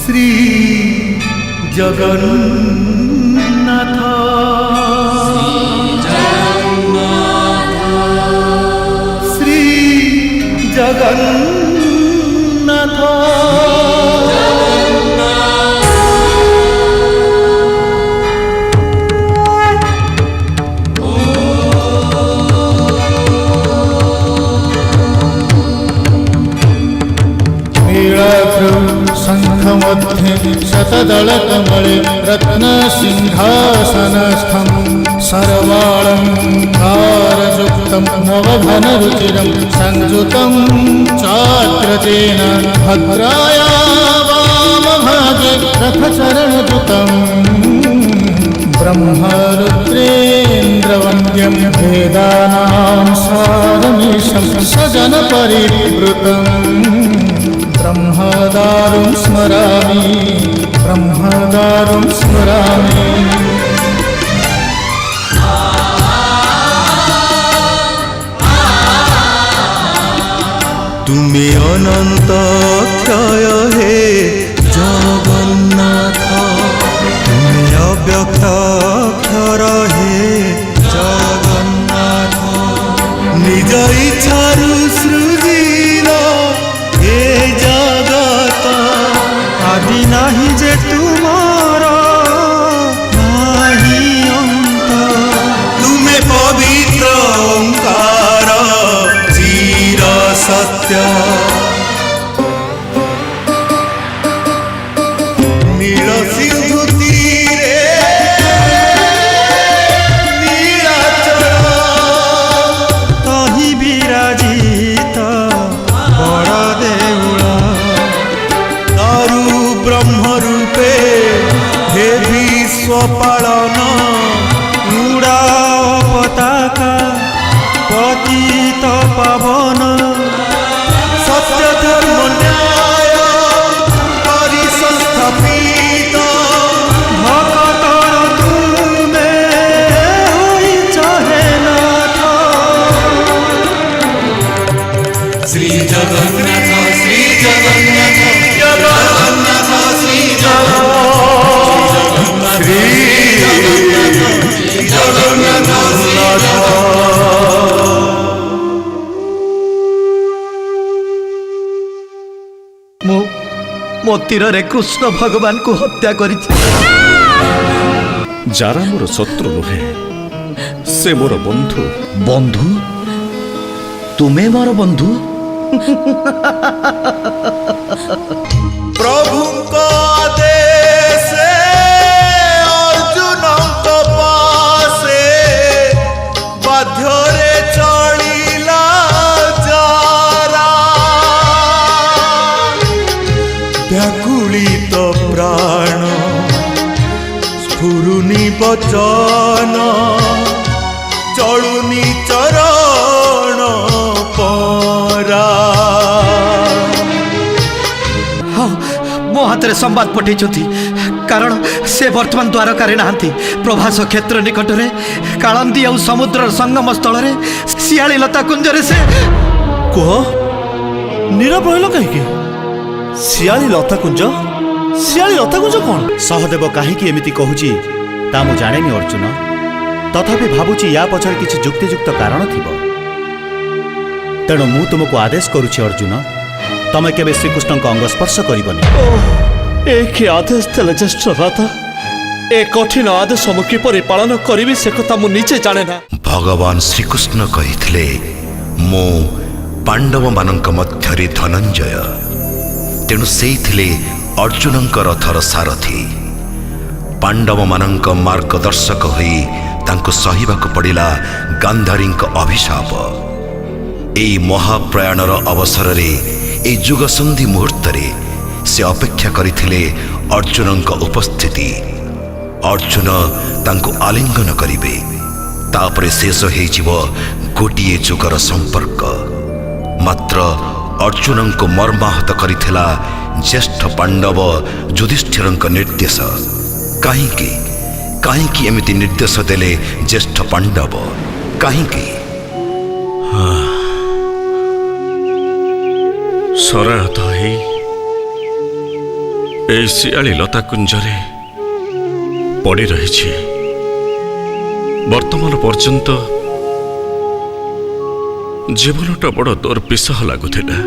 श्री जगन्नाथ श्री जगन्नाथ शंखमध्ये शतदलकमले रत्नसिंहासनस्थं सर्वालङ्कारयुक्तं नवघनरुचिरं संयुतं चाग्रजेन भद्राया वामभागे रथचरणयुतं ब्रह्मरुद्रेन्द्रवन्द्यं वेदानां सारमीशं सजनपरिवृतम् ब्रह्मदारुं स्मरामि तुमे अनंत क्षय हे जगन्नाथ तुमे अव्यक्त अक्षर हे जगन्नाथ निज इच्छारु सृजिल हे जगत आदि नाही जे तुमार नाही अंत तुमे पवित्र ओंकार चिर सत्य नील सिंधु तीरे नीलाचल तहि विराजित बड़ देउल दारु ब्रह्म रूपे हे विश्व पालन उड़ा पताका पतित पावन सत्य धर्म न्याय परिसंस्थापित भक्तर तुमे होइछ हे नाथ श्री जगन्नाथ श्री जगन्नाथ जगन्नाथ श्री जगन्नाथ श्री जगन्नाथ मो तीर कृष्ण भगवान को हत्या करी जारा मोर शत्रु नुहे से मोर बंधु बंधु तुमे मोर बंधु प्रभु को आदेश अर्जुन को पासे बाध्य चलिला जारा व्याकुलित प्राण स्फुरुनि वचन चलुनि चरण परा मो हाथ में संवाद पठे कारण से वर्तमान द्वारकार नहांती प्रभास क्षेत्र निकट में कालंदी और समुद्र संगम स्थल शियाली लता कुंजरे से कह नीरव रहिल कहीं शियाली लता कुंज कौन सहदेव कहीं एमती कहूची ता मु जाने अर्जुन तथापि भावुची या पछरे किछि जुक्तियुक्त कारण थिबो तेणु मु तुमको आदेश करुछि अर्जुन तमे केबे श्रीकृष्ण अंग स्पर्श करबनी एक आदेश देले ज्येष्ठ भ्राता ए कठिन आदेश मु किपरि पालन करिवि से कथा मु निजे जाने ना भगवान श्रीकृष्ण कहिथिले मो पांडव मानक मध्यरे धनंजय तेणु सेइथिले अर्जुनଙ୍କ रथर सारथी पांडव मानक मार्गदर्शक होई तांको सहिबाको पड़िला गांधारीଙ୍କ अभिशाप एई महाप्रयाणर अवसर रे ए जुग संधि मुहूर्त रे से अपेक्षा करिथिले अर्जुनଙ୍କ उपस्थिति अर्जुन तांको आलिंगन करिवे तापरे शेष हेजिवो गोटिए जुगर संपर्क मात्र अर्जुनଙ୍କୁ मर्माहत करिथिला ज्येष्ठ पांडव युधिष्ठिरଙ୍କ निर्देश काहींकी एमिति निर्देश देले ज्येष्ठ पांडव काहींकी ସରାହତ ହେଇ এই ଶିଆଳି ଲତା କୁଞ୍ଜରେ ପଡ଼ି ରହିଛି। ବର୍ତ୍ତମାନ ପର୍ଯ୍ୟନ୍ତ ଜୀବନଟା ବଡ଼ ଦୁର୍ବିସହ ଲାଗୁଥିଲା।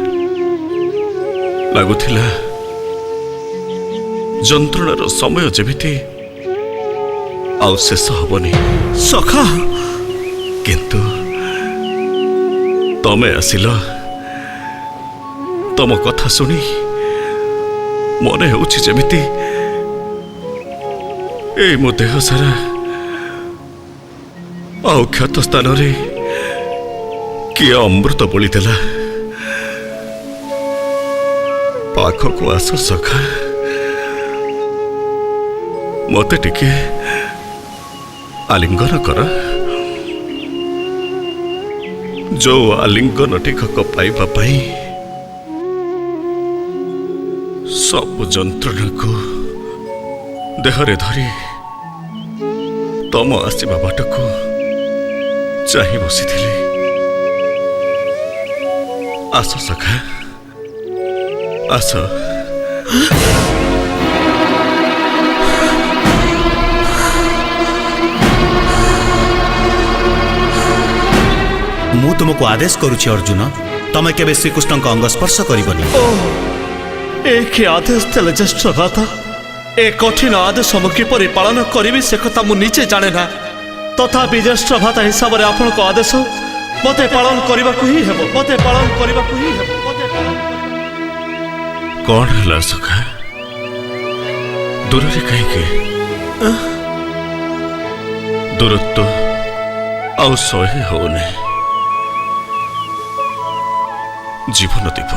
ଯନ୍ତ୍ରଣାର ସମୟ ଯେମିତି ଆଉ ଶେଷ ହବନି। ସଖା କିନ୍ତୁ ତମେ ଆସିଲ। ତମ କଥା ଶୁଣି ମନେ ହେଉଛି ଯେମିତି ଏଇ ମୋ ଦେହ ସାରା ଆଉ କ୍ଷତ ସ୍ଥାନରେ କିଏ ଅମୃତ ବୋଳିଦେଲା। ପାଖକୁ ଆସ ସଖା, ମତେ ଟିକେ ଆଲିଙ୍ଗନ କର। ଯୋଉ ଆଲିଙ୍ଗନ ଟିକକ ପାଇବା ପାଇଁ ସବୁ ଯନ୍ତ୍ରଣାକୁ ଦେହରେ ଧରି ତମ ଆସିବା ବାଟକୁ ଚାହିଁ ବସିଥିଲି। ଆସ ସଖା, ଆସ। ମୁଁ ତୁମକୁ ଆଦେଶ କରୁଛି ଅର୍ଜୁନ, ତମେ କେବେ ଶ୍ରୀକୃଷ୍ଣଙ୍କ ଅଙ୍ଗ ସ୍ପର୍ଶ କରିବନି। ଏ କି ଆଦେଶ ଦେଲେ ଜ୍ୟେଷ୍ଠ ଭ୍ରାତା? ଏ କଠିନ ଆଦେଶ ମୁଁ କିପରି ପାଳନ କରିବି ସେ କଥା ମୁଁ ନିଜେ ଜାଣେ ନା। ତଥାପି ଜ୍ୟେଷ୍ଠ ଭ୍ରାତା ହିସାବରେ ଆପଣଙ୍କ ଆଦେଶ ମୋତେ ପାଳନ କରିବାକୁ ହିଁ ହେବ। କଣ ହେଲା ସଖା? ଦୂରରେ କାହିଁକି? ଦୂରତ୍ୱ ଆଉ ସହି ହଉନି। ଜୀବନ ଦୀପ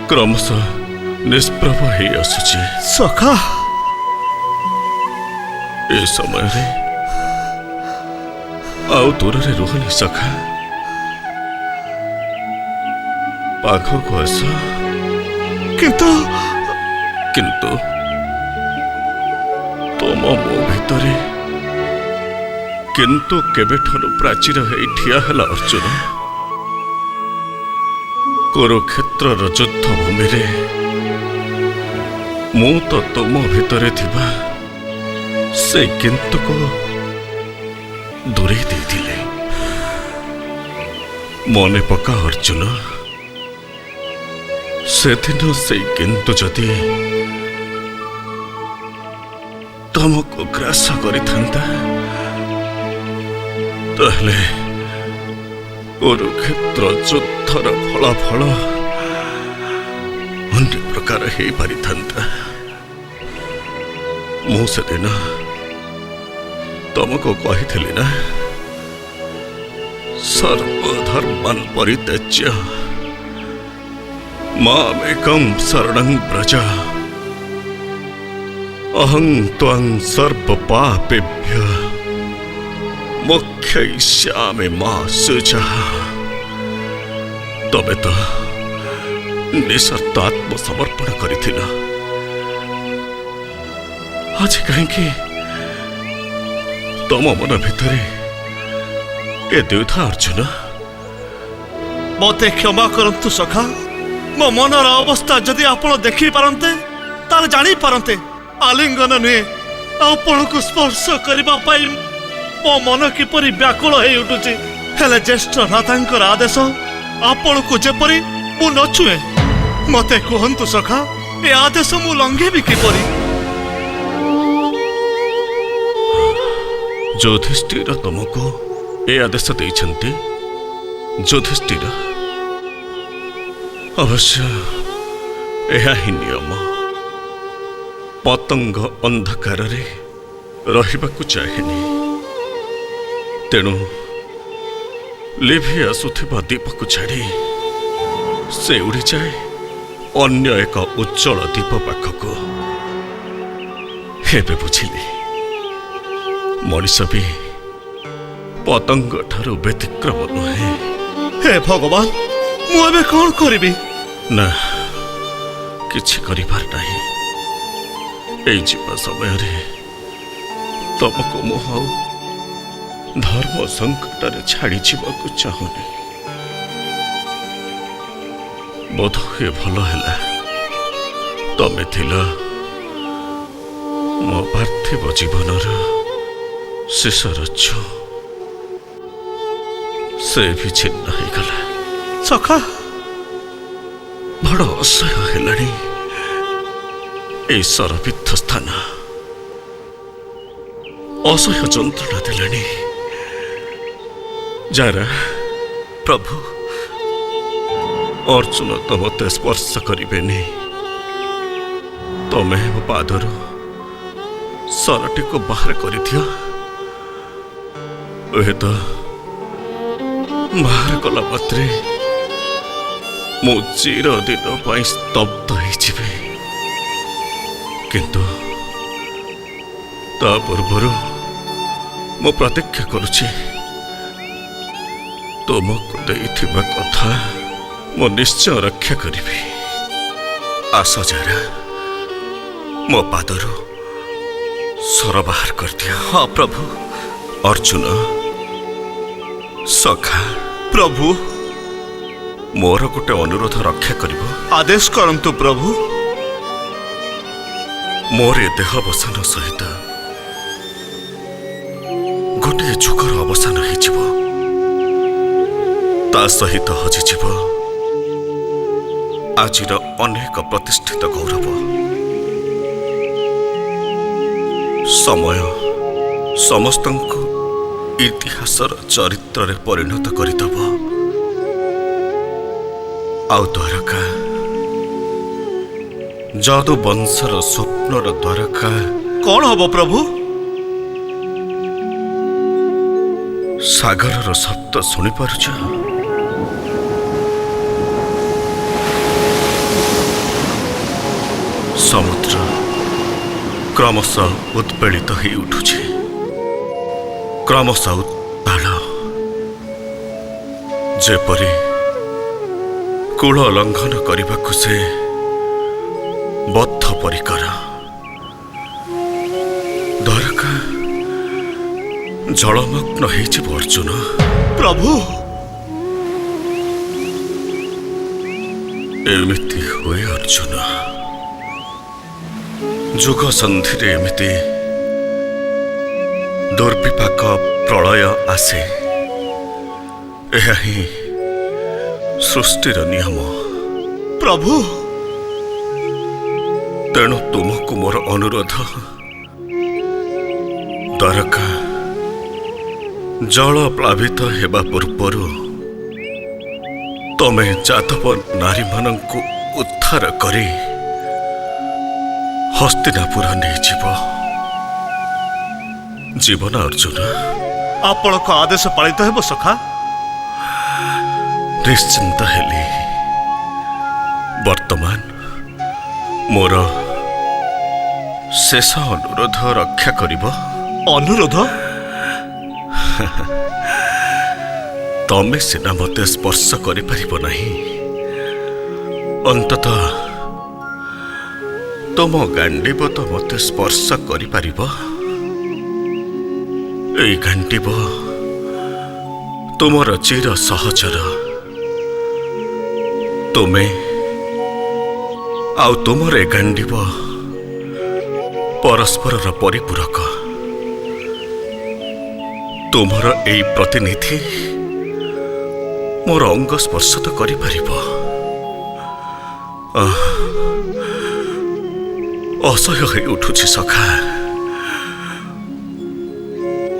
କ୍ରମଶଃ ନିଷ୍ପ୍ରଭ ହେଇ ଆସୁଛି। ସଖା ଏ ସମୟରେ ଆଉ ଦୂରରେ ରୁହନି ସଖା, ପାଖକୁ ଆସ। କିନ୍ତୁ ତମ ମୋ ଭିତରେ କିନ୍ତୁ କେବେଠାରୁ ପ୍ରାଚୀର ହେଇ ଠିଆ ହେଲା ଅର୍ଜୁନ। କୁରୁକ୍ଷେତ୍ରର ଯୁଦ୍ଧ ଭୂମିରେ ମୁଁ ତ ତୁମ ଭିତରେ ଥିବା ସେ କିନ୍ତୁକୁ ଦୂରେଇ ଦେଇଥିଲେ। ମନେ ପକା ଅର୍ଜୁନ, ସେଦିନ ସେଇ କିନ୍ତୁ ଯଦି ତମକୁ ଗ୍ରାସ କରିଥାନ୍ତା ତାହେଲେ କୁରୁକ୍ଷେତ୍ର ଯୁଦ୍ଧର ଫଳାଫଳ ଅନ୍ୟ ପ୍ରକାର ହେଇପାରିଥାନ୍ତା। ମୁଁ ସେଦିନ ତମକୁ କହିଥିଲି ନା, ସର୍ବଧର୍ମାନ୍ ପରିତ୍ୟଜ୍ୟ ମାମେକଂ ଶରଣଂ ବ୍ରଜ ଅହଂ ତ୍ୱାଂ ସର୍ବ ପାପେଭ୍ୟଃ ମୋକ୍ଷୟିଷ୍ୟାମି ମା ଶୁଚଃ। ତମେ ତ ନିଃସର୍ତ୍ତ ଆତ୍ମସମର୍ପଣ କରିଥିଲ। ଆଜି କାହିଁକି ତମ ମନ ଭିତରେ ଏ ଦ୍ୱିଧା ଅର୍ଜୁନ? ମୋତେ କ୍ଷମା କରନ୍ତୁ ସଖା। ମୋ ମନର ଅବସ୍ଥା ଯଦି ଆପଣ ଦେଖିପାରନ୍ତେ ତାହେଲେ ଜାଣିପାରନ୍ତେ ଆଲିଙ୍ଗନ ନୁହେଁ, ଆପଣଙ୍କୁ ସ୍ପର୍ଶ କରିବା ପାଇଁ ମୋ ମନ କିପରି ବ୍ୟାକୁଳ ହେଇ ଉଠୁଛି। ହେଲେ ଜ୍ୟେଷ୍ଠ ଭ୍ରାତାଙ୍କର ଆଦେଶ ଆପଣଙ୍କୁ ଯେପରି ମୁଁ ନ ଛୁଏଁ। ମୋତେ କୁହନ୍ତୁ ସଖା, ଏ ଆଦେଶ ମୁଁ ଲଙ୍ଘେଇବି କିପରି? ଯୁଧିଷ୍ଠିର ତମକୁ ଏ ଆଦେଶ ଦେଇଛନ୍ତି। ଯୁଧିଷ୍ଠିର, ଅବଶ୍ୟ ଏହା ହିଁ ନିୟମ। ପତଙ୍ଗ ଅନ୍ଧକାରରେ ରହିବାକୁ ଚାହେଁନି, ତେଣୁ ଲିଭି ଆସୁଥିବା ଦୀପକୁ ଛାଡ଼ି ସେ ଉଡ଼ିଯାଏ ଅନ୍ୟ ଏକ ଉଜ୍ଜଳ ଦୀପ ପାଖକୁ। ଏବେ ବୁଝିଲି, ମଣିଷ ବି ପତଙ୍ଗ ଠାରୁ ବ୍ୟତିକ୍ରମ ନୁହେଁ। ହେ ଭଗବାନ, ମୁଁ ଏବେ କ'ଣ କରିବି? ନା, କିଛି କରିବାର ନାହିଁ। ଏଇ ଯିବା ସମୟରେ ତମକୁ ମୁଁ ଆଉ ଧର୍ମ ସଙ୍କଟରେ ଛାଡ଼ି ଯିବାକୁ ଚାହୁଁନି। ବୋଧ ହୁଏ ଭଲ ହେଲା ତମେ ଥିଲ ମୋ ପାର୍ଥିବ ଜୀବନର ଶେଷ ରଛ। ସେ ବି ଛିନ୍ନ ହେଇଗଲା। ସଖା ବଡ଼ ଅସହ୍ୟ ହେଲାଣି এই ସରବିଦ୍ଧ ସ୍ଥାନ। ଅସହ୍ୟ ଯନ୍ତ୍ରଣା ଦେଲାଣି। ଯାରା ପ୍ରଭୁ ଅର୍ଜୁନ ତ ମୋତେ ସ୍ପର୍ଶ କରିବେନି। ତମେ ମୋ ପାଦରୁ ସରଟିକୁ ବାହାର କରିଦିଅ। ହୁଏତ ବାହାର କଲା ମାତ୍ରେ ମୁଁ ଚିରଦିନ ପାଇଁ ସ୍ତବ୍ଧ ହେଇଯିବି। କିନ୍ତୁ ତା ପୂର୍ବରୁ ମୁଁ ପ୍ରତିଜ୍ଞା କରୁଛି ତୁମକୁ ଦେଇଥିବା କଥା ମୁଁ ନିଶ୍ଚୟ ରକ୍ଷା କରିବି। ଆସ ଯାରା ମୋ ପାଦରୁ ସର ବାହାର କରିଦିଅ। ହଁ ପ୍ରଭୁ। ଅର୍ଜୁନ ସଖା ପ୍ରଭୁ ମୋର ଗୋଟେ ଅନୁରୋଧ ରକ୍ଷା କରିବ। ଆଦେଶ କରନ୍ତୁ ପ୍ରଭୁ। ମୋର ଏ ଦେହାବସାନ ସହିତ ଗୋଟିଏ ଯୁଗର ଅବସାନ ହେଇଯିବ। ତା ସହିତ ହଜିଯିବ ଆଜିର ଅନେକ ପ୍ରତିଷ୍ଠିତ ଗୌରବ। ସମୟ ସମସ୍ତଙ୍କୁ ଇତିହାସର ଚରିତ୍ରରେ ପରିଣତ କରିଦେବ। ଆଉ ଦ୍ୱାରକା ଯଦୁ ବଂଶର ସ୍ୱପ୍ନର ଦ୍ୱାରକା କଣ ହବ ପ୍ରଭୁ? ସାଗରର ଶବ୍ଦ ଶୁଣିପାରୁଛ? ସମୁଦ୍ର କ୍ରମଶଃ ଉତ୍ପେଳିତ ହେଇ ଉଠୁଛି। କ୍ରମଶଃ ଉତ୍ତାଳ। ଯେପରି କୂଳ ଲଙ୍ଘନ କରିବାକୁ ସେ ବଦ୍ଧ ପରିକର। ଦ୍ୱାରକା ଜଳମଗ୍ନ ହେଇଯିବ ଅର୍ଜୁନ। ପ୍ରଭୁ ଏମିତି ହୁଏ ଅର୍ଜୁନ। ଯୁଗ ସନ୍ଧିରେ ଏମିତି ଦୁର୍ବିପାକ ପ୍ରଳୟ ଆସେ। ଏହା ହିଁ ସୃଷ୍ଟିର ନିୟମ। ପ୍ରଭୁ ତେଣୁ ତୁମକୁ ମୋର ଅନୁରୋଧ, ଦ୍ୱାରକା ଜଳ ପ୍ଳାବିତ ହେବା ପୂର୍ବରୁ ତମେ ଯାଦବ ନାରୀମାନଙ୍କୁ ଉଦ୍ଧାର କରି ହସ୍ତିନାପୁର ନେଇଯିବ। ଜୀବନ ଅର୍ଜୁନ। ଆପଣଙ୍କ ଆଦେଶ ପାଳିତ ହେବ ସଖା। ନିଶ୍ଚିନ୍ତ ହେଲି। ବର୍ତ୍ତମାନ ମୋର ଶେଷ ଅନୁରୋଧ ରକ୍ଷା କରିବ। ଅନୁରୋଧ? ତମେ ସିନା ମୋତେ ସ୍ପର୍ଶ କରିପାରିବ ନାହିଁ, ଅନ୍ତତଃ ତୁମ ଗାଣ୍ଡିବ ତ ମୋତେ ସ୍ପର୍ଶ କରିପାରିବ। ଏଇ ଗାଣ୍ଡିବ ତୁମର ଚିର ସହଚର। ତୁମେ ଆଉ ତୁମର ଏ ଗାଣ୍ଡିବ ପରସ୍ପରର ପରିପୂରକ। ତୁମର ଏଇ ପ୍ରତିନିଧି ମୋର ଅଙ୍ଗ ସ୍ପର୍ଶ ତ କରିପାରିବ। ଅସହ୍ୟ ହେଇ ଉଠୁଛି ସଖା।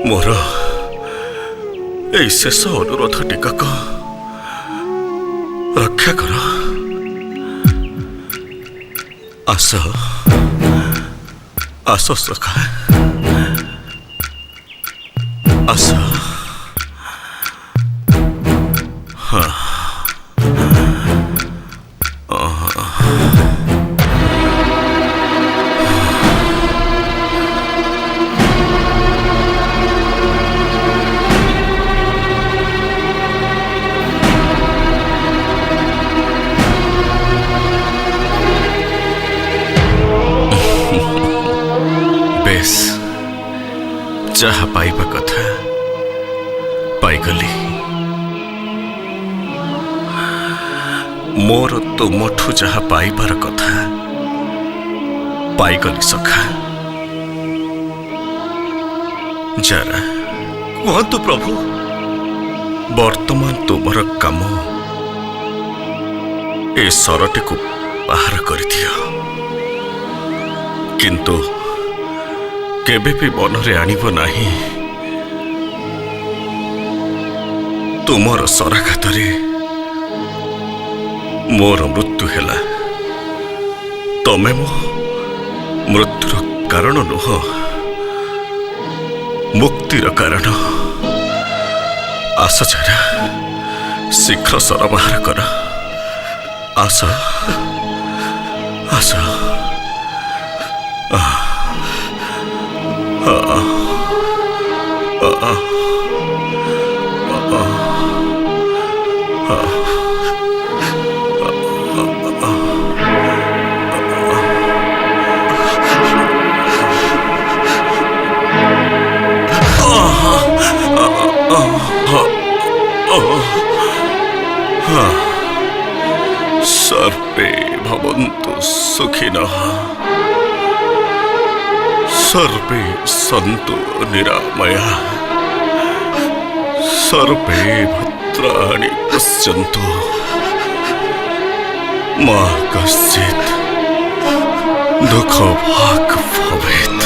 ମୋର ଏଇ ଶେଷ ଅନୁରୋଧ ଟିକକ ରକ୍ଷା କର। ଆସ ଆସ ସଖା, ଆସ। ବେଶ, ଯାହା ପାଇବା କଥା ପାଇଗଲି। मोर तुमठू जहा पाइबार कथा पाइगली सखा। जरा कहतु प्रभु, वर्तमान तुमर काम ए सरटी को बाहर कर दियो, किंतु केबे भी मनरे आनिब नाही तुमर सराघातरे मोर मृत्यु हेला। तमे मो मृत्युर कारण नुह, मुक्तिर कारण। आस जरा शीघ्र सर बाहर कर। आस आस सर्वे भवन्तु सुखिनः, सर्वे सन्तु निरामया, सर्वे भद्राणि पश्यन्तु, मा कश्चित् दुःखभाग् भवेत्।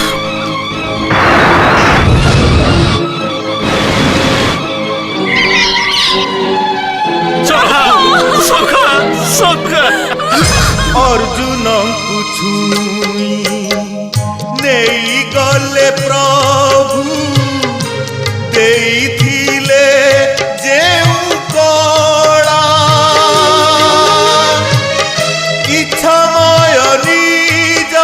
अर्जुन को छुई नहीं गले प्रभु देइथिले जेउ कला इच्छामय निज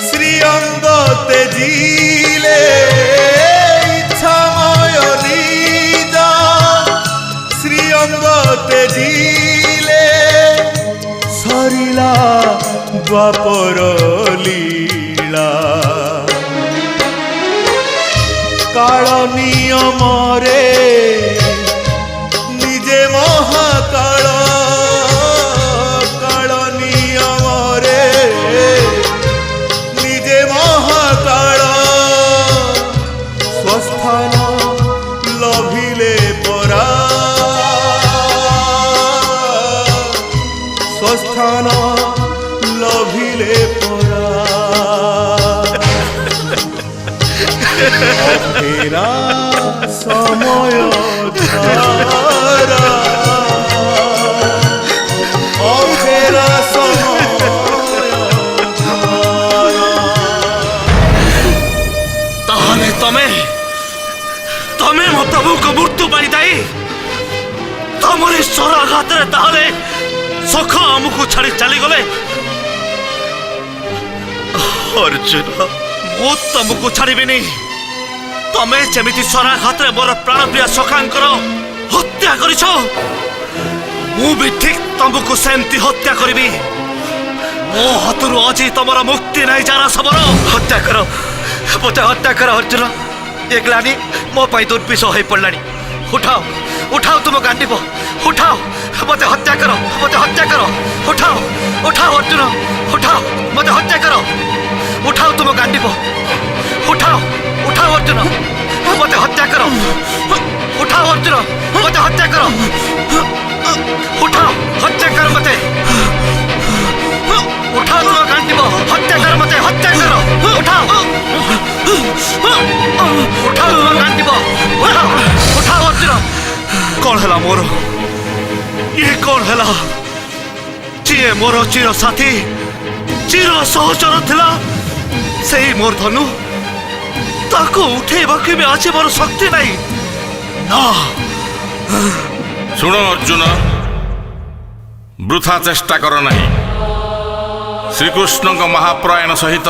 श्रीअंग तेजिले, इच्छामय निज श्रीअंग तेजिले, सरिला द्वापर लीला काल नियम रे निजे महाकाल, काल नियम रे निजे महाकाल, स्वस्थान लभिले परा, स्वस्थान लभिले परा। अफेरा समय धारा, अफेरा समय धारा। ताहले तमे तमे मो प्रभु को मृत्यु पाई दाई तमरे सराघात रे ताहले सख आमको छाड़ी चली गले। अर्जुन मु तुमको छाड़बी, तमे जमीती सराघात रे मोर प्राण प्रिय सखांकर हत्या करिछ, मु भी ठीक तुमको सेमती हत्या करिबी। मो हाथरू अजी तमर मुक्ति नहीं जाना सबरो। हत्या कर, मते हत्या कर अर्जुन। ये ग्लानी मो पाई दुर्विष हो पड़लानी। उठाओ उठाओ तुम गांडीब, उठाओ मते हत्या करो, मते हत्या करो। उठाओ उठाओ अर्जुन, उठाओ मते हत्या करो। उठाओ तुम गांडीब, उठाओ उठाओ अर्जुन मते हत्या करो। उठाओ अर्जुन मते हत्या करो। उठाओ हत्या कर मते। उठाओ तुम गांडीब, हत्या कर मते, हत्या करो। उठाओ उठाओ तुम गांडीब, उठाओ उठाओ अर्जुन। कौन है मोर ये कौन है जी मोर चिर साथी चिर सहचर थिला से मोर धनु ताको उठेबा के भी आज मोर शक्ति नहीं ना। शुण अर्जुन, वृथा चेष्टा कर नहीं। श्रीकृष्ण महाप्रयाण सहित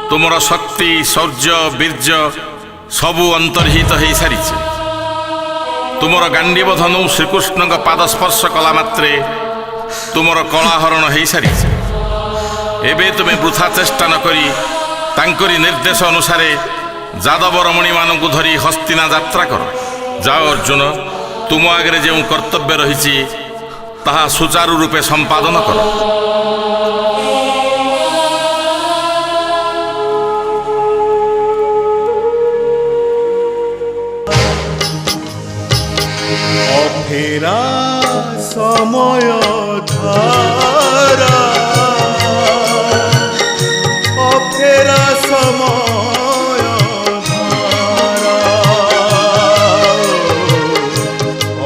तुमर शक्ति शौर्य वीर्य सबु अंतर्हित हो सारी। तुमर गांडीव धनु श्रीकृष्ण पाद स्पर्श कला मात्रे तुमर कलाहरण हो सारी। एबे तुमे वृथा चेष्टा न करी तांकरी निर्देश अनुसार जादव रमणी मानकु धरी हस्तिना यात्रा कर। जाओ अर्जुन, तुम आगे जो कर्तव्य रही ତାହା ସୁଚାରୁ ରୂପେ ସମ୍ପାଦନ କର। অফেরা সময় ধারা অফেরা সময় ধারা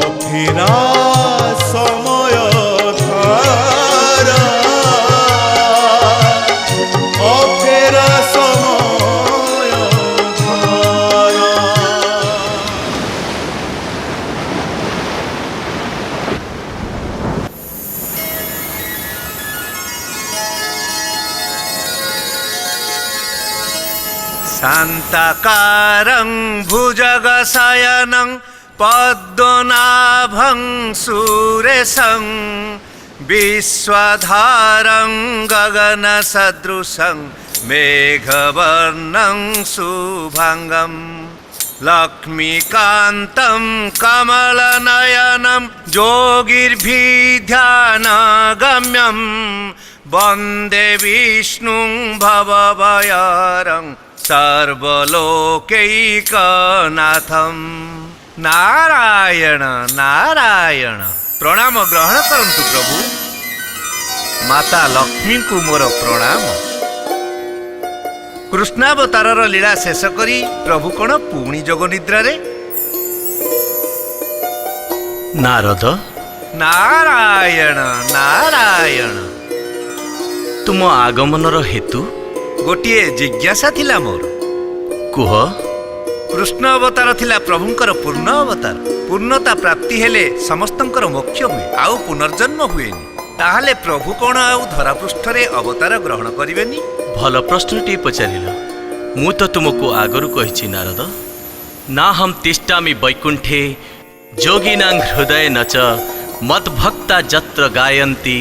অফেরা সময় ধারা অফেরা সময় ধারা शान्ताकारं भुजगशयनं पद्मनाभं सुरेशं विश्वधारं गगनसदृशं मेघवर्णं शुभाङ्गं लक्ष्मीकान्तं कमलनयनं योगिर्भिध्यानगम्यं वन्दे विष्णुं भवभयहरं सर्वलोकैकनाथं। नारायण नारायण। प्रणाम ग्रहण करंतु प्रभु। माता लक्ष्मी को मोर प्रणाम। कृष्णावतारर लीला शेष करी प्रभु कौन पुणी जोग निद्रा रे? नारद नारायण नारायण। तुम आगमनर हेतु गोटिए जिज्ञासा थिला मोर। कुह। कृष्ण अवतार थिला प्रभुंकर पूर्ण अवतार। पूर्णता प्राप्ति हेले समस्तंकर मोक्ष हुए, आउ पुनर्जन्म हुएनी। ताहले प्रभु कौन आउ धरापृष्ठरे अवतार ग्रहण करिवेनी? भल प्रश्नटी पचारिल। मु तो तुमको आगरु कहिछि नारद, ना हम तिष्ठामि वैकुंठे जोगिनां हृदय न च मद्भक्ता जत्र गायन्ति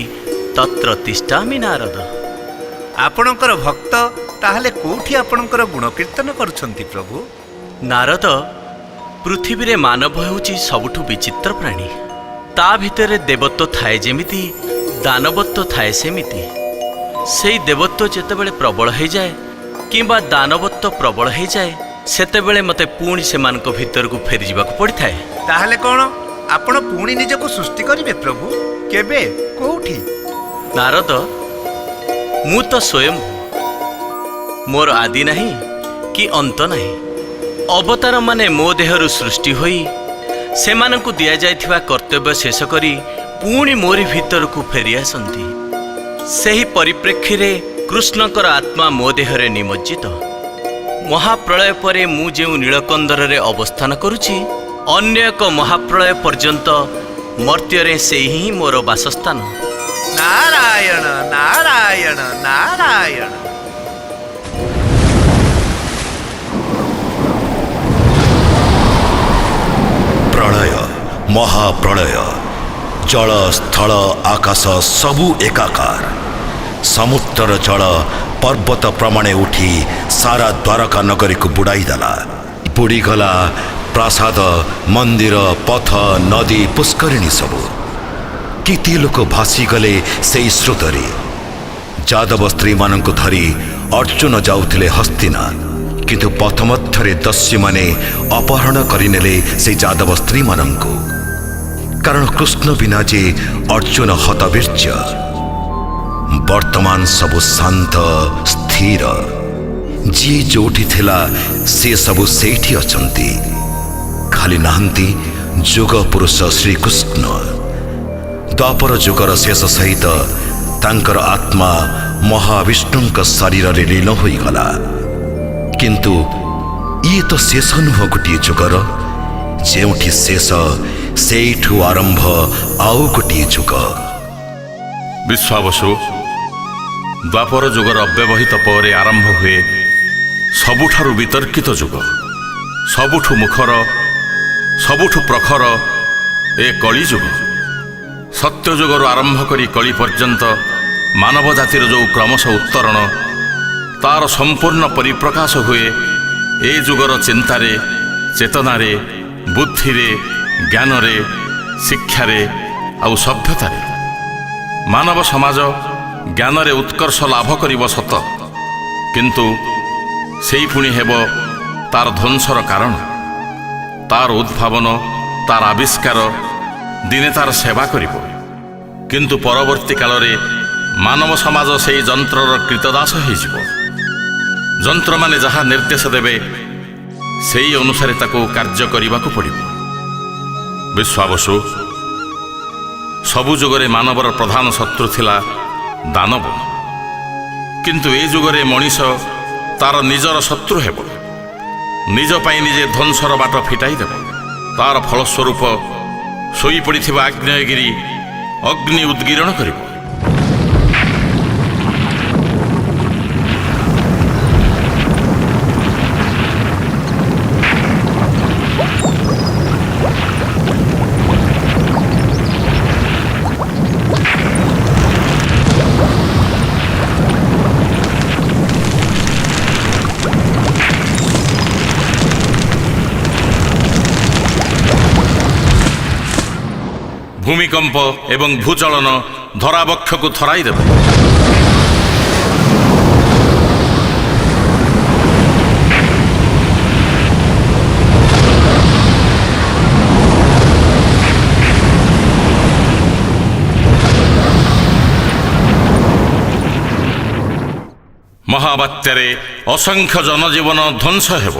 तत्र तिष्ठामि नारद। आपणकर भक्त ताहले कोठी आपणकर गुण कीर्तन करुछंती प्रभु? नारद, पृथ्वी रे मानव हेउछि सबुठु विचित्र प्राणी। ता भितरे देवत्व थाए जेमिति दानवत्व थाए सेमिति। सेई देवत्व जेतेबेले प्रबल हो जाए किंबा दानवत्व प्रबल हो जाए सेतेबेले मते पुणी सेमानक भितरकु फेरी जिबाकु पड़िथाए। ताहले कोन आपण पुणी निजको सृष्टि करिवे प्रभु? केबे कोठी? नारद, मु तो स्वयं मोर आदि नहीं कि अंत नहीं। अवतार माने मो देहरु सृष्टि होई सेमानकु दिया जायथिबा कर्तव्य शेष करी पुणी मोरी भीतर को फेरी आसंती। सेही परिप्रेक्षी रे कृष्णकर आत्मा मो देहरे निमज्जित। महाप्रलय परे मु जेउ नीलकंदर रे अवस्थान करुछि, अन्य एक महाप्रलय पर्यंत मर्त्य रे सेही ही मोर वासस्थान। नारायण नारायण नारायण। प्रलय महाप्रलय जल स्थल आकाश सबु एकाकार। समुद्र जल पर्वत प्रमाणे उठी सारा द्वारका नगरी को बुड़ाई देला। बुड़ीगला प्रासाद मंदिर पथ नदी पुष्करिणी सबु। किति लोक भासी गले से स्रोतरे। जादव स्त्री मानक धरी अर्जुन जाउथिले हस्तिनाथ, किंतु पथ मध्यरे दस्यु माने अपहरण करिनेले से जादव स्त्री मानंकु। कारण कृष्ण बिना जे अर्जुन हतवीर्य। वर्तमान सबु शांत स्थिर। जी जोठी थिला से सबु सेठी अछंती। खाली नाहंती जोग पुरुष श्री कृष्ण। द्वापर जुगर शेष सहित तांकर आत्मा महाविष्णुंक शरीर रे लीन होई गला। किंतु ये तो शेष नुह गोटे जुगर। जेउठी शेष सेठु आरंभ आउ गोटे जुग। विश्वावसु द्वापर जुगर अव्यवहित पर आरंभ हुए सबुठारु वितर्कित जुग। सबुठु मुखर सबुठु प्रखर ए कली जुग। सत्य जुगर आरंभ करी कली पर्यंत मानव जातिर जो क्रमश उत्तरण तार संपूर्ण परिप्रकाश हुए ए जुगर चिंतारे चेतनारे बुद्धिरे ज्ञानरे शिक्षारे ଆଉ ସଭ୍ୟତାରେ। ମାନବ ସମାଜ ଜ୍ଞାନରେ ଉତ୍କର୍ଷ ଲାଭ କରିବ ସତ, କିନ୍ତୁ ସେଇ ପୁଣି ହେବ ତାର ଧ୍ୱଂସର କାରଣ। ତାର ଉଦ୍ଭାବନ, ତାର ଆବିଷ୍କାର ଦିନେ ତାର ସେବା କରିବ, କିନ୍ତୁ ପରବର୍ତ୍ତୀ କାଳରେ ମାନବ ସମାଜ ସେହି ଯନ୍ତ୍ରର କୀତଦାସ ହୋଇଯିବ। ଯନ୍ତ୍ରମାନେ ଯାହା ନିର୍ଦ୍ଦେଶ ଦେବେ ସେହି ଅନୁସାରେ ତାକୁ କାର୍ଯ୍ୟ କରିବାକୁ ପଡ଼ିବ। ବିଶ୍ୱାବସୁ, ସବୁ ଯୁଗରେ ମାନବର ପ୍ରଧାନ ଶତ୍ରୁ ଥିଲା ଦାନବ, କିନ୍ତୁ ଏ ଯୁଗରେ ମଣିଷ ତାର ନିଜର ଶତ୍ରୁ ହେବ। ନିଜ ପାଇଁ ନିଜେ ଧ୍ୱଂସର ବାଟ ଫିଟାଇ ଦେବ। ତାର ଫଳସ୍ୱରୂପ ଶୋଇପଡ଼ିଥିବା ଆଗ୍ନେୟଗିରି ଅଗ୍ନି ଉଦ୍ଗୀରଣ କରିବ। ଭୂମିକମ୍ପ ଏବଂ ଭୂଚଳନ ଧରାବକ୍ଷକୁ ଥରାଇ ଦେବ। ମହାବାତ୍ୟାରେ ଅସଂଖ୍ୟ ଜନଜୀବନ ଧ୍ୱଂସ ହେବ।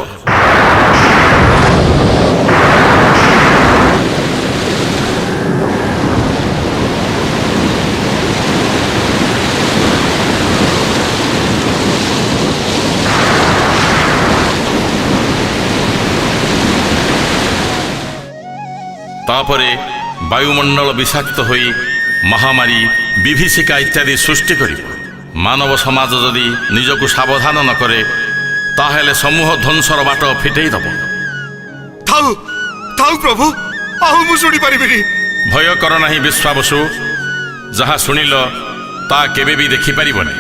ତାପରେ ବାୟୁମଣ୍ଡଳ ବିଷାକ୍ତ ହୋଇ ମହାମାରୀ, ବିଭୀଷିକା ଇତ୍ୟାଦି ସୃଷ୍ଟି କରିବ। ମାନବ ସମାଜ ଯଦି ନିଜକୁ ସାବଧାନ ନ କରେ, ତାହେଲେ ସମୂହ ଧ୍ୱଂସର ବାଟ ଫିଟେଇ ଦେବ। ଥାଉ ଥାଉ ପ୍ରଭୁ, ଆଉ ମୁଁ ଶୁଣିପାରିବିନି। ଭୟ କର ନାହିଁ ବିଶ୍ୱାବସୁ, ଯାହା ଶୁଣିଲ ତାହା କେବେ ବି ଦେଖିପାରିବନି,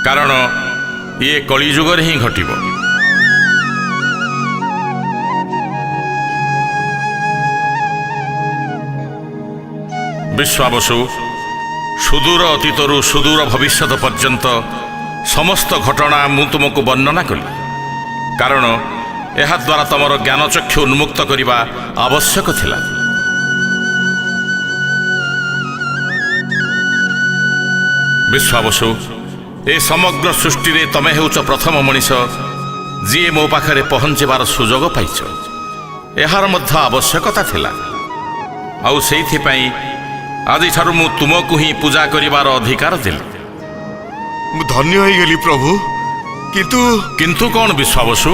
କାରଣ ଇଏ କଳିଯୁଗରେ ହିଁ ଘଟିବ। ବିଶ୍ୱାବସୁ, ସୁଦୂର ଅତୀତରୁ ସୁଦୂର ଭବିଷ୍ୟତ ପର୍ଯ୍ୟନ୍ତ ସମସ୍ତ ଘଟଣା ମୁଁ ତୁମକୁ ବର୍ଣ୍ଣନା କଲି, କାରଣ ଏହାଦ୍ୱାରା ତମର ଜ୍ଞାନଚକ୍ଷୁ ଉନ୍ମୁକ୍ତ କରିବା ଆବଶ୍ୟକ ଥିଲା। ବିଶ୍ୱାବସୁ, ଏ ସମଗ୍ର ସୃଷ୍ଟିରେ ତମେ ହେଉଛ ପ୍ରଥମ ମଣିଷ ଯିଏ ମୋ ପାଖରେ ପହଞ୍ଚିବାର ସୁଯୋଗ ପାଇଛ। ଏହାର ମଧ୍ୟ ଆବଶ୍ୟକତା ଥିଲା, ଆଉ ସେଇଥିପାଇଁ ଆଜିଠାରୁ ମୁଁ ତୁମକୁ ହିଁ ପୂଜା କରିବାର ଅଧିକାର ଦେଲି। ମୁଁ ଧନ୍ୟ ହେଇଗଲି ପ୍ରଭୁ, କିନ୍ତୁ କ'ଣ ବିଶ୍ୱାବସୁ?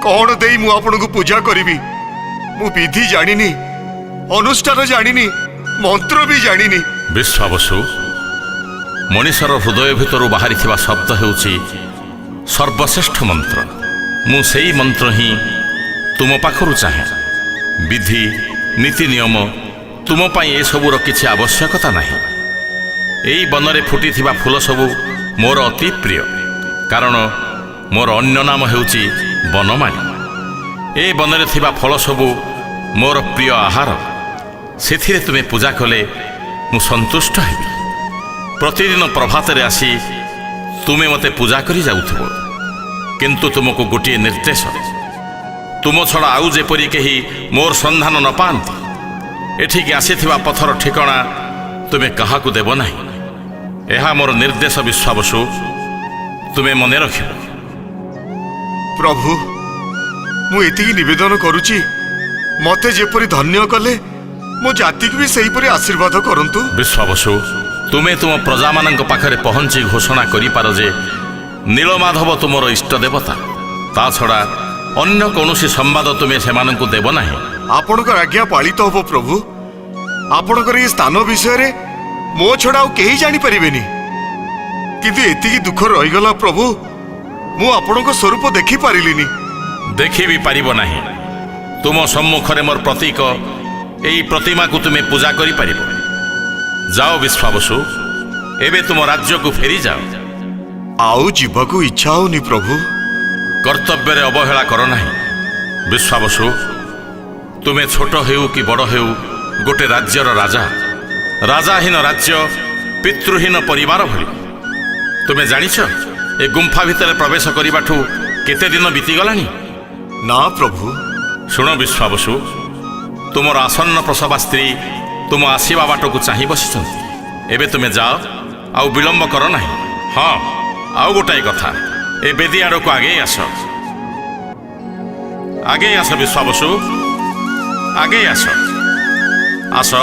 କଣ ଦେଇ ମୁଁ ଆପଣଙ୍କୁ ପୂଜା କରିବି? ମୁଁ ବିଧି ଜାଣିନି, ଅନୁଷ୍ଠାନ ଜାଣିନି, ମନ୍ତ୍ର ବି ଜାଣିନି। ବିଶ୍ୱାବସୁ, ମଣିଷର ହୃଦୟ ଭିତରୁ ବାହାରିଥିବା ଶବ୍ଦ ହେଉଛି ସର୍ବଶ୍ରେଷ୍ଠ ମନ୍ତ୍ର। ମୁଁ ସେଇ ମନ୍ତ୍ର ହିଁ ତୁମ ପାଖରୁ ଚାହେଁ। ବିଧି, ନୀତି ନିୟମ ତୁମ ପାଇଁ ଏସବୁର କିଛି ଆବଶ୍ୟକତା ନାହିଁ। ଏଇ ବନରେ ଫୁଟିଥିବା ଫୁଲ ସବୁ ମୋର ଅତି ପ୍ରିୟ, କାରଣ ମୋର ଅନ୍ୟ ନାମ ହେଉଛି ବନମାଳୀ। ଏ ବନରେ ଥିବା ଫଳ ସବୁ ମୋର ପ୍ରିୟ ଆହାର। ସେଥିରେ ତୁମେ ପୂଜା କଲେ ମୁଁ ସନ୍ତୁଷ୍ଟ ହେବି। ପ୍ରତିଦିନ ପ୍ରଭାତରେ ଆସି ତୁମେ ମୋତେ ପୂଜା କରି ଯାଉଥିବ, କିନ୍ତୁ ତୁମକୁ ଗୋଟିଏ ନିର୍ଦ୍ଦେଶ, ତୁମ ଛଡ଼ା ଆଉ ଯେପରି କେହି ମୋର ସନ୍ଧାନ ନ ପାଆନ୍ତି, ଏଠିକି ଆସିଥିବା ପଥର ଠିକଣା ତୁମେ କାହାକୁ ଦେବ ନାହିଁ। ଏହା ମୋର ନିର୍ଦ୍ଦେଶ ବିଶ୍ୱାବସୁ, ତୁମେ ମନେ ରଖିବ। ପ୍ରଭୁ, ମୁଁ ଏତିକି ନିବେଦନ କରୁଛି, ମତେ ଯେପରି ଧନ୍ୟ କଲେ ମୋ ଜାତିକୁ ବି ସେହିପରି ଆଶୀର୍ବାଦ କରନ୍ତୁ। ବିଶ୍ୱାବସୁ, ତୁମେ ତୁମ ପ୍ରଜାମାନଙ୍କ ପାଖରେ ପହଞ୍ଚି ଘୋଷଣା କରିପାର ଯେ ନୀଳମାଧବ ତୁମର ଇଷ୍ଟ ଦେବତା। ତା ଛଡ଼ା ଅନ୍ୟ କୌଣସି ସମ୍ବାଦ ତୁମେ ସେମାନଙ୍କୁ ଦେବ ନାହିଁ। ଆପଣଙ୍କର ଆଜ୍ଞା ପାଳିତ ହବ ପ୍ରଭୁ। ଆପଣଙ୍କର ଏ ସ୍ଥାନ ବିଷୟରେ ମୋ ଛଡ଼ା ଆଉ କେହି ଜାଣିପାରିବେନି। କିନ୍ତୁ ଏତିକି ଦୁଃଖ ରହିଗଲା ପ୍ରଭୁ, ମୁଁ ଆପଣଙ୍କ ସ୍ୱରୂପ ଦେଖିପାରିଲିନି। ଦେଖି ବି ପାରିବ ନାହିଁ। ତୁମ ସମ୍ମୁଖରେ ମୋର ପ୍ରତୀକ, ଏହି ପ୍ରତିମାକୁ ତୁମେ ପୂଜା କରିପାରିବ। ଯାଅ ବିଶ୍ୱାବସୁ, ଏବେ ତୁମ ରାଜ୍ୟକୁ ଫେରିଯାଅ। ଆଉ ଯିବାକୁ ଇଚ୍ଛା ହଉନି ପ୍ରଭୁ। କର୍ତ୍ତବ୍ୟରେ ଅବହେଳା କର ନାହିଁ ବିଶ୍ୱାବସୁ। ତୁମେ ଛୋଟ ହେଉ କି ବଡ଼ ହେଉ, ଗୋଟେ ରାଜ୍ୟର ରାଜା। ରାଜାହୀନ ରାଜ୍ୟ, ପିତୃହୀନ ପରିବାର ଭଳି। ତୁମେ ଜାଣିଛ ଏ ଗୁମ୍ଫା ଭିତରେ ପ୍ରବେଶ କରିବାଠୁ କେତେ ଦିନ ବିତିଗଲାଣି? ନା ପ୍ରଭୁ। ଶୁଣ ବିଶ୍ୱାବସୁ, ତୁମର ଆସନ୍ନ ପ୍ରସବା ସ୍ତ୍ରୀ ତୁମ ଆସିବା ବାଟକୁ ଚାହିଁ ବସିଛନ୍ତି। ଏବେ ତୁମେ ଯାଅ, ଆଉ ବିଳମ୍ବ କର ନାହିଁ। ହଁ, ଆଉ ଗୋଟାଏ କଥା, ଏ ବେଦୀ ଆଡ଼କୁ ଆଗେଇ ଆସ। ଆଗେଇ ଆସ ବିଶ୍ୱାବସୁ, ଆଗେଇ ଆସ। ଆସ।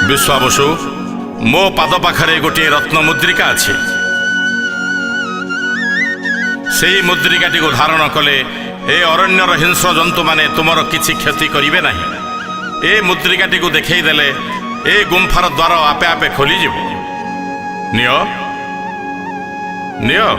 ବିଶ୍ୱାବସୁ, ମୋ ପାଦ ପାଖରେ ଗୋଟିଏ ରତ୍ନ ମୁଦ୍ରିକା ଅଛି। ସେହି ମୁଦ୍ରିକାଟିକୁ ଧାରଣ କଲେ ଏ ଅରଣ୍ୟର ହିଂସ୍ର ଜନ୍ତୁମାନେ ତୁମର କିଛି କ୍ଷତି କରିବେ ନାହିଁ। ଏ ମୁଦ୍ରିକାଟିକୁ ଦେଖାଇ ଦେଲେ ଏ ଗୁମ୍ଫାର ଦ୍ୱାର ଆପେ ଆପେ ଖୋଲିଯିବ। ନିଅ, ନିଅ।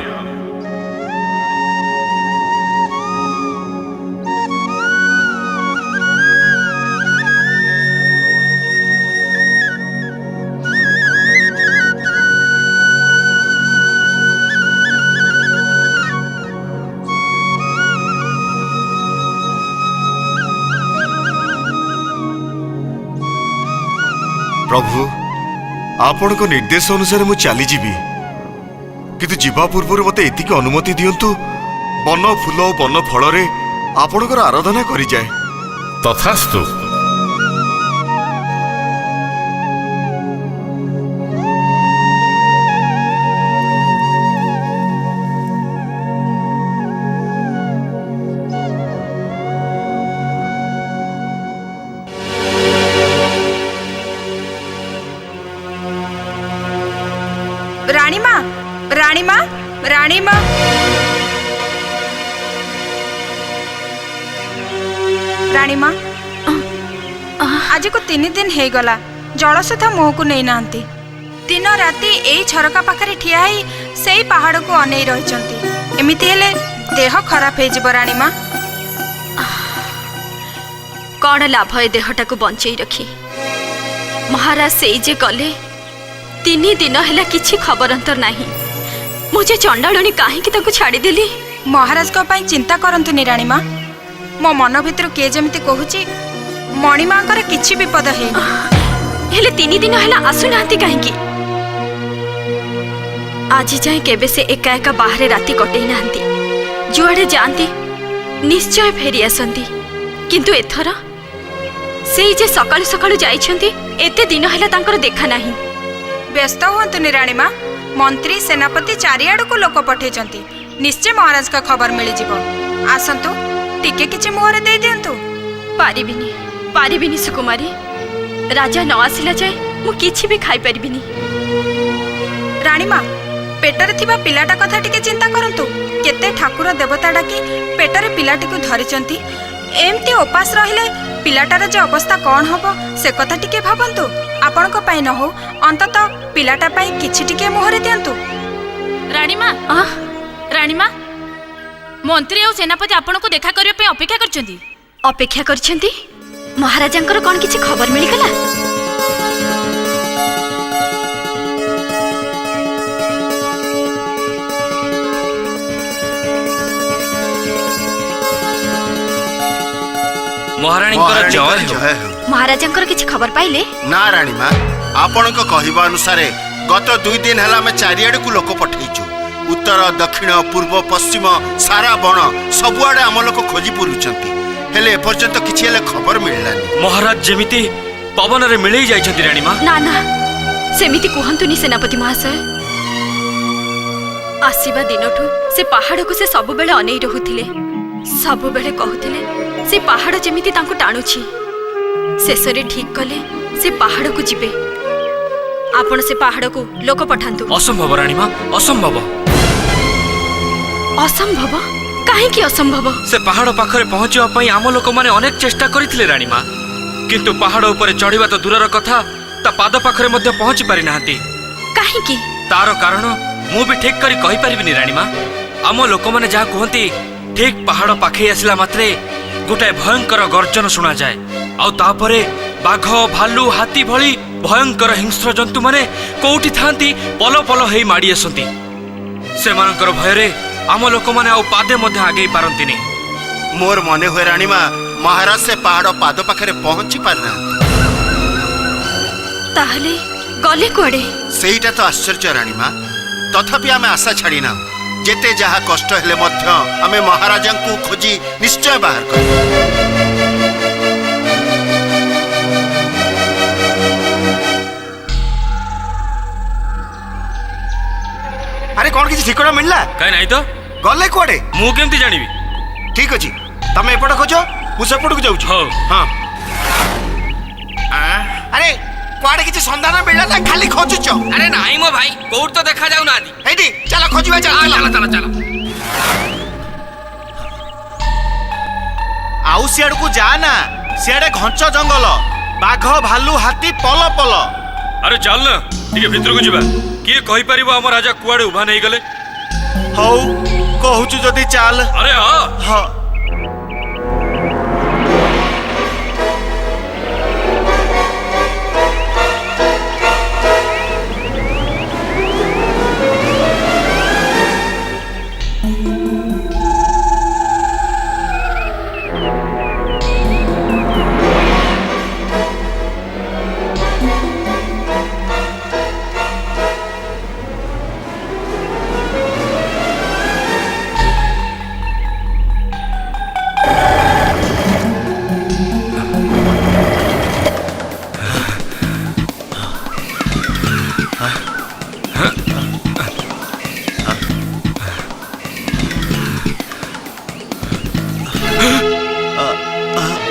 ପ୍ରଭୁ, ଆପଣଙ୍କ ନିର୍ଦ୍ଦେଶ ଅନୁସାରେ ମୁଁ ଚାଲିଯିବି, କିନ୍ତୁ ଯିବା ପୂର୍ବରୁ ମୋତେ ଏତିକି ଅନୁମତି ଦିଅନ୍ତୁ, ବନ ଫୁଲ ଓ ବନ ଫଳରେ ଆପଣଙ୍କର ଆରାଧନା କରିଯାଏ। ତଥାସ୍ତୁ। ରାଣୀମା, ରାଣୀମା, ରାଣୀମା। ରାଣୀମା, ଆଜିକୁ 3 ଦିନ ହେଇଗଲା ଜଳ ସୁଦ୍ଧା ମୁହଁକୁ ନେଇନାହାନ୍ତି। ଦିନ ରାତି ଏଇ ଝରକା ପାଖରେ ଠିଆ ହେଇ ସେଇ ପାହାଡ଼କୁ ଅନେଇ ରହିଛନ୍ତି। ଏମିତି ହେଲେ ଦେହ ଖରାପ ହେଇଯିବ ରାଣୀମା। କଣ ଲାଭ ଏ ଦେହଟାକୁ ବଞ୍ଚେଇ ରଖି? ମହାରାଜ ସେଇ ଯେ ଗଲେ, 3 ଦିନ ହେଲା କିଛି ଖବର ଅନ୍ତର ନାହିଁ। ମୁଁ ଯେ ଚଣ୍ଡାଳୁଣୀ କାହିଁକି ତାକୁ ଛାଡ଼ିଦେଲି? ମହାରାଜଙ୍କ ପାଇଁ ଚିନ୍ତା କରନ୍ତୁନି ରାଣୀମା। ମୋ ମନ ଭିତରୁ କିଏ ଯେମିତି କହୁଛି ମଣିମାଙ୍କର କିଛି ବିପଦ ହେଇନି। ହେଲେ 3 ଦିନ ହେଲା ଆସୁନାହାନ୍ତି କାହିଁକି? ଆଜି ଯାଏ କେବେ ସେ ଏକା ଏକା ବାହାରେ ରାତି କଟେଇ ନାହାନ୍ତି। ଯୁଆଡ଼େ ଯାଆନ୍ତି ନିଶ୍ଚୟ ଫେରି ଆସନ୍ତି, କିନ୍ତୁ ଏଥର ସେଇ ଯେ ସକାଳୁ ସକାଳୁ ଯାଇଛନ୍ତି, ଏତେ ଦିନ ହେଲା ତାଙ୍କର ଦେଖା ନାହିଁ। ବ୍ୟସ୍ତ ହୁଅନ୍ତୁନି ରାଣୀମା, ମନ୍ତ୍ରୀ ସେନାପତି ଚାରିଆଡ଼କୁ ଲୋକ ପଠେଇଛନ୍ତି। ନିଶ୍ଚୟ ମହାରାଜଙ୍କ ଖବର ମିଳିଯିବ। ଆସନ୍ତୁ, ଟିକେ କିଛି ମୁହଁରେ ଦେଇ ଦିଅନ୍ତୁ। ପାରିବିନି, ପାରିବିନି ସୁକୁମାରୀ। ରାଜା ନ ଆସିଲା ଯାଏ ମୁଁ କିଛି ବି ଖାଇପାରିବିନି। ରାଣୀମା, ପେଟରେ ଥିବା ପିଲାଟା କଥା ଟିକେ ଚିନ୍ତା କରନ୍ତୁ। କେତେ ଠାକୁର ଦେବତା ଡାକି ପେଟରେ ପିଲାଟିକୁ ଧରିଛନ୍ତି। ଏମିତି ଉପାସ ରହିଲେ ପିଲାଟାର ଯେ ଅବସ୍ଥା କ'ଣ ହବ ସେ କଥା ଟିକେ ଭାବନ୍ତୁ। ଆପଣଙ୍କ ପାଇଁ ନ ହଉ, ଅନ୍ତତଃ ପିଲାଟା ପାଇଁ କିଛି ଟିକେ ମୁହଁରେ ଦିଅନ୍ତୁ। ରାଣୀମା, ରାଣୀମା, ମନ୍ତ୍ରୀ ଆଉ ସେନାପତି ଆପଣଙ୍କୁ ଦେଖା କରିବା ପାଇଁ ଅପେକ୍ଷା କରିଛନ୍ତି। ଅପେକ୍ଷା କରିଛନ୍ତି? ମହାରାଜାଙ୍କର କ'ଣ କିଛି ଖବର ମିଳିଗଲା? ମହାରାଣୀଙ୍କର ଜୟ ହେଉ। ମହାରାଜାଙ୍କର କିଛି ଖବର ପାଇଲେ? ନା ରାଣୀମା, ଆପଣଙ୍କ କହିବା ଅନୁସାରେ ଗତ 2 ଦିନ ହେଲା ଆମେ ଚାରିଆଡ଼କୁ ଲୋକ ପଠେଇଛୁ। ଉତ୍ତର, ଦକ୍ଷିଣ, ପୂର୍ବ, ପଶ୍ଚିମ ସାରା ବଣ ସବୁଆଡ଼େ ଆମ ଲୋକ ଖୋଜି ପୁରୁଛନ୍ତି, ହେଲେ ଏପର୍ଯ୍ୟନ୍ତ କିଛି ହେଲେ ଖବର ମିଳିଲାନି। ମହାରାଜ ଯେମିତି ପବନରେ ମିଳେଇ ଯାଇଛନ୍ତି ରାଣୀମା। ନା ନା, ସେମିତି କୁହନ୍ତୁନି ସେନାପତି ମହାଶୟ। ଆସିବା ଦିନଠୁ ସେ ପାହାଡ଼କୁ ସେ ସବୁବେଳେ ଅନେଇ ରହୁଥିଲେ। ସବୁବେଳେ କହୁଥିଲେ ସେ ପାହାଡ଼ ଯେମିତି ତାଙ୍କୁ ଟାଣୁଛି। ଶେଷରେ ଠିକ୍ କଲେ ସେ ପାହାଡ଼କୁ ଯିବେ। ଆପଣ ସେ ପାହାଡ଼କୁ ଲୋକ ପଠାନ୍ତୁ। ଅସମ୍ଭବ ରାଣୀମା, ଅସମ୍ଭବ। ଅସମ୍ଭବ? କାହିଁକି ଅସମ୍ଭବ? ସେ ପାହାଡ଼ ପାଖରେ ପହଞ୍ଚିବା ପାଇଁ ଆମ ଲୋକମାନେ ଅନେକ ଚେଷ୍ଟା କରିଥିଲେ ରାଣୀମା, କିନ୍ତୁ ପାହାଡ଼ ଉପରେ ଚଢ଼ିବା ତ ଦୂରର କଥା, ତା ପାଦ ପାଖରେ ମଧ୍ୟ ପହଞ୍ଚି ପାରିନାହାନ୍ତି। କାହିଁକି? ତାର କାରଣ ମୁଁ ବି ଠିକ୍ କରି କହିପାରିବିନି ରାଣୀମା। ଆମ ଲୋକମାନେ ଯାହା କୁହନ୍ତି, ଠିକ୍ ପାହାଡ଼ ପାଖେଇ ଆସିଲା ମାତ୍ରେ ଗୋଟାଏ ଭୟଙ୍କର ଗର୍ଜନ ଶୁଣାଯାଏ, ଆଉ ତାପରେ ବାଘ, ଭାଲୁ, ହାତୀ ଭଳି ଭୟଙ୍କର ହିଂସ୍ର ଜନ୍ତୁମାନେ କୋଉଠି ଥାନ୍ତି ପଲ ପଲ ହେଇ ମାଡ଼ି ଆସନ୍ତି। ସେମାନଙ୍କର ଭୟରେ आम लोक मैंने पादे मध्य आगे पारती मोर मने हुए राणीमा महाराज से पहाड़ पाद पाखे पहुंची पारना ताहले गले कुआडे सेईटा तो आश्चर्य राणीमा तथापि आमे आशा छाड़ी ना जेते जहा कष्ट हेले मध्य आमे महाराजा को खोजी निश्चय बाहर कर अरे कौन किसी ठिकाना मिलला कहीं नहीं तो गले कुआडे मु केमती जानिबी ठीक अछि तमे एपट खोज मु सेपट को जाउछि हो हां अरे कुआडे किसी संधान मिलला ना खाली खोजुछ अरे नहीं मो भाई कोट तो देखा जाऊ ना आदि हेडी चलो खोजिबा चल चलो चलो आउ सियाड़ को जा ना सियाड़े घंच जंगल बाघ भालू हाथी पल पल अरे चल ना ठीक भितर को जीवा किए कहि परिबो हम राजा कुआडे उभा नहीं गले हौ कहूचु जदी चाल अरे हां हाँ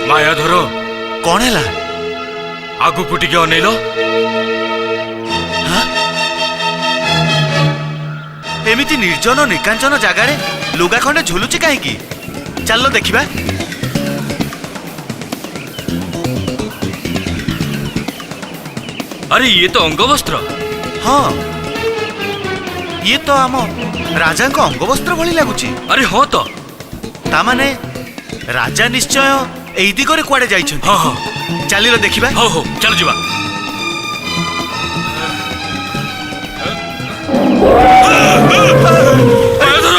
मायाधर कौन है आगु को टिके अनेलो एमिति निर्जन निकांचन जगार लुगा खंडे झुलुची कहीं चल देखा अरे ये तो अंगवस्त्र हाँ ये तो आम राजा को अंगवस्त्र भली लगुची अरे हाँ तो तामाने राजा निश्चय एई दिगरे कुआडे जाइछन्ति हाँ हाँ चलिलो देखिबा हो हो चल जीवा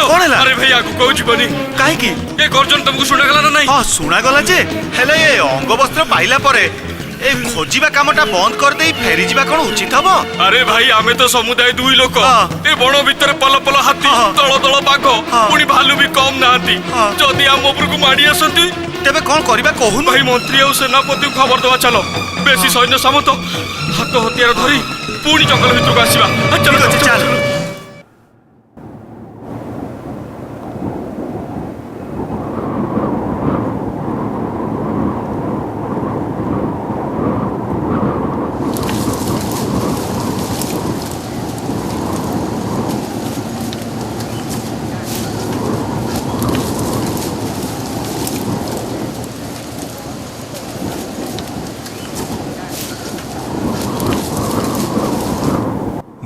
कौन है अरे भैया को कहू जीवनी काहे की ये गर्जन तुमको सुना गला ना नहीं हाँ सुना गला जे हेले ये अंगवस्त्र पाइला परे ए खोजिबा कामटा बंद कर देई फेरी जीवा कोन उचित हबो अरे भाई आमे तो समुदाय दुई लोक हाँ। ए बण भितर पल पल हाथी हाँ। तळ तळ बाघ हाँ। पुणी भालू भी कम नाहांती हाँ। जदि आम उपरकू माड़ी आसंती तेबे कोन करबा कहून भाई मंत्री और सेनापति को खबर दवा चलो बेसी सैन्य सामंत हाथ हथियार धरी पुणी जंगल भितर को आसीबा चलो ठीक अछि चल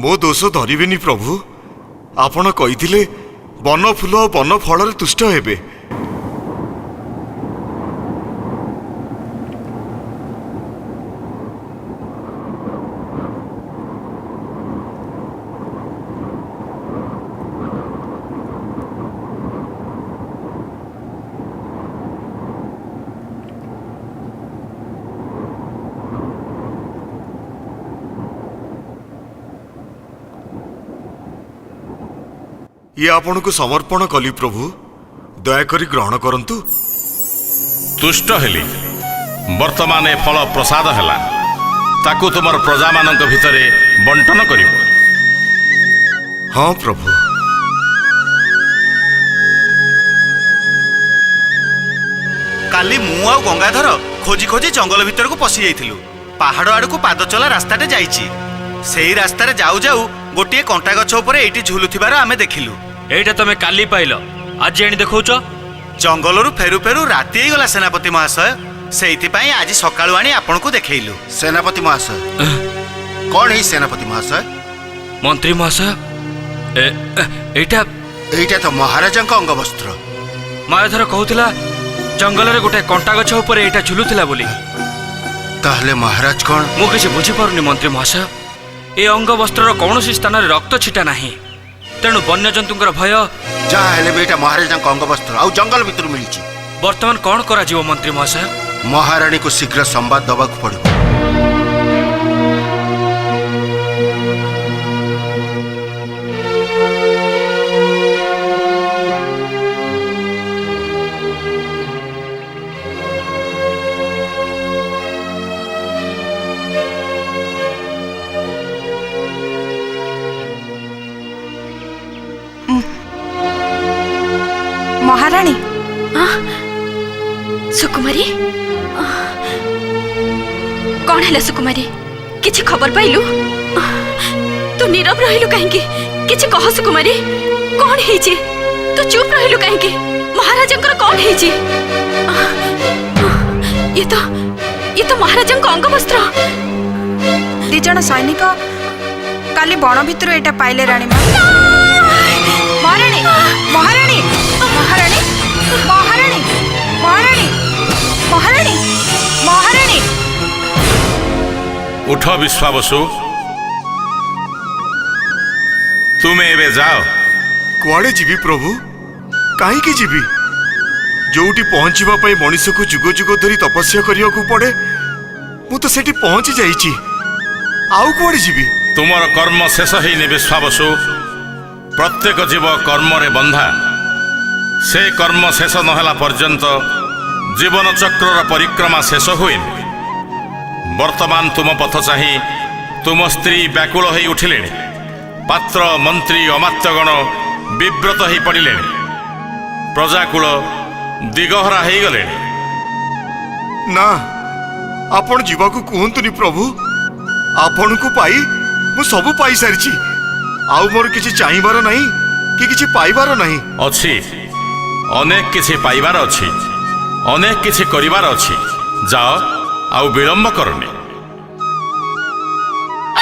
मो दोष धरबेनि प्रभु आपण कही वन फूल और वन फल तुष्ट हेबे ये आपण को समर्पण कली प्रभु दयाकरी ग्रहण करंतु तुष्ट हेली वर्तमान ए फल प्रसाद हैला ताकू तुमर प्रजा मानक भितरे बंटन करिवो हाँ प्रभु काली मु आ गंगाधर खोजी खोजी जंगल भीतर को पशि जाइथिलु पहाड़ आड़ को पाद चला रास्ताटे जाइछि सेही रास्तारे जाऊ जाऊ गोटे कंटा गछ ऊपर एठी झुलुथिबार आमे देखिलु एटा तमे काली पाइलो आज एणी देखौछ जंगलरू फेरु फेरु राति ही गला सेनापति महाशय सेइथिपाई आज सकाळु आनी आपन को देखैलु सेनापति महाशय कौन है सेनापति महाशय मंत्री महाशय एटा एटा तो महाराजा का अंगवस्त्र मायाधर कहूथिला जंगल रे गोटे कंटा गछ ऊपर एटा झुलुथिला बोली ताहले महाराज कौन मु किछि बुझी पारुनी मंत्री महाशय ए अंग वस्त्रर कौनसी स्थान रक्त छिटा नहीं तेणु वन्यजंतुंकर भय जहाँ हेले भी एटा महाराजा अंग वस्त्र आउ जंगल भितर मिली वर्तमान कौन करा जीव मंत्री महाशय महारानी को शीघ्र संवाद दबाक पड़ो। महारानी सुकुमारी कौन है सुकुमारी किछि खबर पाइलु तू नीरव रहिलु कहीं किछि कह सुकुमारी कौन है तू चुप रहिलु कहीं महाराजंकर कौन है ये तो महाराजंक अंग वस्त्र दी जन सैनिक काली बण भितर एटा पाइले रानी महारानी महारानी महारानी महारानी महारानी महारानी महारानी उठ विश्वावसु तुमे एबे जाओ। कुआड़े जीवी प्रभु कहीं जीवी जोटी पहुंचवा पाई मनीष को जुग जुग धरी तपस्या करिया को पड़े मु तो सेठी पहुंची जाइची आउ कुआड़े जीवी तुमर कर्म शेष हेने विश्वावसु प्रत्येक जीव कर्म रे बंधा से कर्म शेष नहला पर्यंत जीवन चक्रर परिक्रमा शेष हुए। वर्तमान तुम पथ चाही तुम स्त्री व्याकुल हो उठिले पात्र मंत्री अमात्यगण विव्रत हो पड़े प्रजाकूल दिगहरा हो गले ना आपण जीवाकू कहतुनि प्रभु आपण को पाई मु सबु पाई सारी आउ मोर किछि चाहिबार नहीं कि किछि पाइबार नहीं अछि अनेक किछि पाइबार अछि अनेक किछि करिबार अछि जाओ आउ विलंब करनी।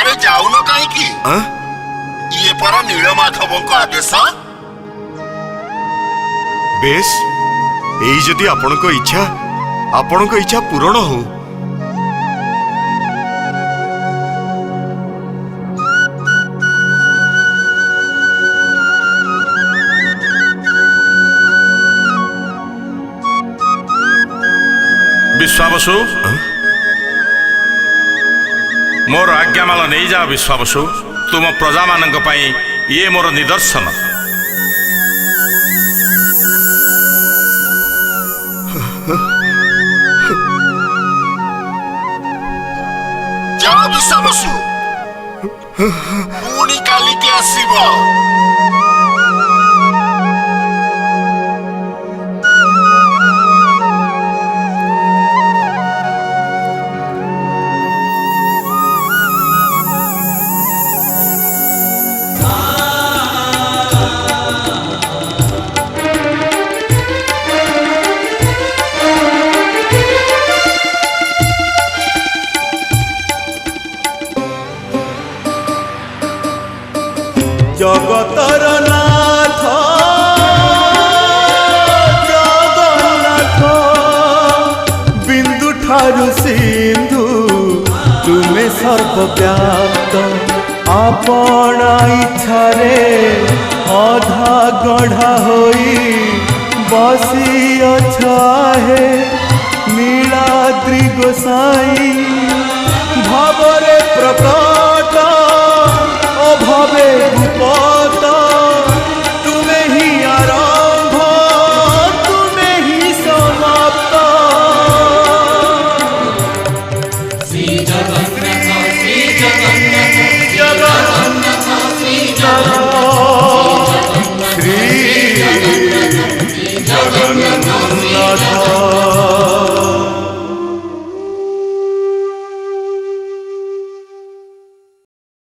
अरे जाऊन कहीं की ये पर नीलमाधव को आदेश बेस एई जदि आपनको इच्छा पूर्ण हो विश्वावसु मोर आज्ञामाल नहीं जाओ विश्वावसु तुम प्रजा मानक पई ये मोर निदर्शन। जाओ विश्वावसु पुणी काली के आसीबो। जगतर नाथ जगन्नाथ बिंदु ठारु सिंधु तुमे सर्वव्याप्त आपणा इच्छारे अधा गढ़ा होई बसी अछा है नीलाद्रि गोसाई